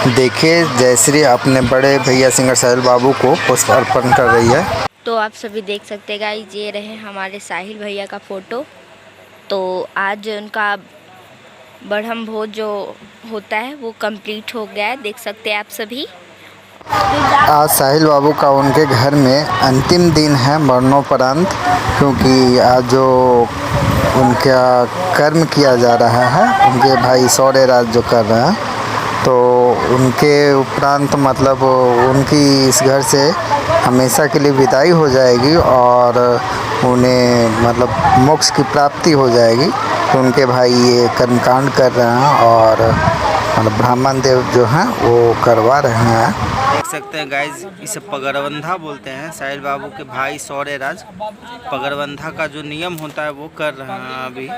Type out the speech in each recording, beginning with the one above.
देखिए जयश्री अपने बड़े भैया सिंगर साहिल बाबू को पुष्प अर्पण कर रही है। तो आप सभी देख सकते हैं गाइस, ये रहे हमारे साहिल भैया का फ़ोटो। तो आज उनका ब्रह्म भोज जो होता है वो कंप्लीट हो गया है, देख सकते हैं आप सभी। आज साहिल बाबू का उनके घर में अंतिम दिन है मरणोपरांत, क्योंकि आज जो उनका कर्म किया जा रहा है उनके भाई सौर्यराज जो कर रहे हैं, तो उनके उपरांत मतलब उनकी इस घर से हमेशा के लिए विदाई हो जाएगी और उन्हें मतलब मोक्ष की प्राप्ति हो जाएगी। तो उनके भाई ये कर्मकांड कर रहे हैं और मतलब ब्राह्मण देव जो हैं वो करवा रहे हैं। देख सकते हैं गाइज, इसे पगड़बंधा बोलते हैं। साहिल बाबू के भाई सौर्यराज पगड़बंधा का जो नियम होता है वो कर रहे हैं अभी।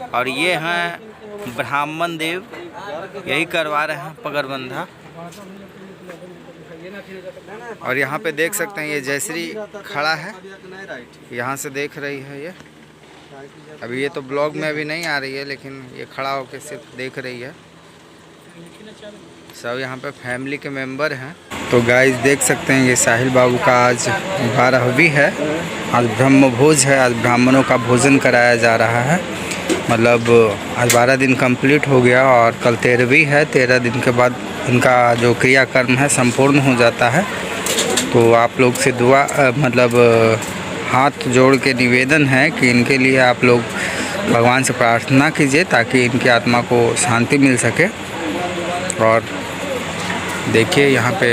और ये हैं ब्राह्मण देव, यही करवा रहे हैं पगड़बंधा। और यहाँ पे देख सकते हैं ये जयश्री खड़ा है, यहाँ से देख रही है ये। अभी ये तो ब्लॉग में अभी नहीं आ रही है, लेकिन ये खड़ा होकर सिर्फ देख रही है। सब यहाँ पे फैमिली के मेंबर हैं। तो गाइस देख सकते हैं ये साहिल बाबू का आज 12वीं है। आज ब्रह्म भोज है, आज ब्राह्मणों का भोजन कराया जा रहा है। मतलब आज 12 दिन कंप्लीट हो गया और कल 13वीं है। 13 दिन के बाद इनका जो क्रियाकर्म है संपूर्ण हो जाता है। तो आप लोग से दुआ मतलब हाथ जोड़ के निवेदन है कि इनके लिए आप लोग भगवान से प्रार्थना कीजिए ताकि इनकी आत्मा को शांति मिल सके। और देखिए यहाँ पे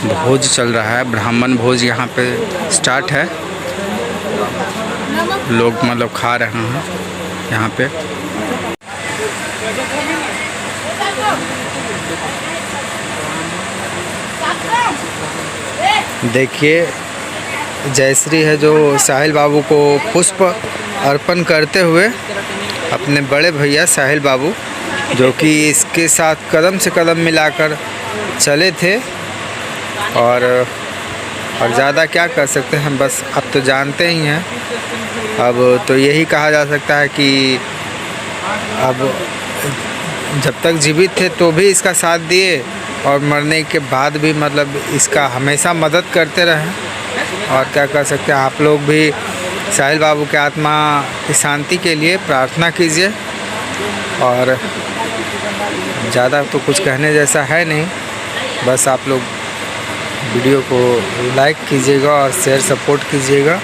भोज चल रहा है, ब्राह्मण भोज यहाँ पे स्टार्ट है। लोग मतलब खा रहे हैं यहाँ पे। देखिए जयश्री है जो साहिल बाबू को पुष्प अर्पण करते हुए अपने बड़े भैया साहिल बाबू, जो कि इसके साथ कदम से कदम मिलाकर चले थे। और ज़्यादा क्या कर सकते हैं, बस अब तो जानते ही हैं। अब तो यही कहा जा सकता है कि अब जब तक जीवित थे तो भी इसका साथ दिए और मरने के बाद भी मतलब इसका हमेशा मदद करते रहें। और क्या कर सकते हैं, आप लोग भी साहिल बाबू के आत्मा की शांति के लिए प्रार्थना कीजिए। और ज़्यादा तो कुछ कहने जैसा है नहीं, बस आप लोग वीडियो को लाइक कीजिएगा और शेयर सपोर्ट कीजिएगा।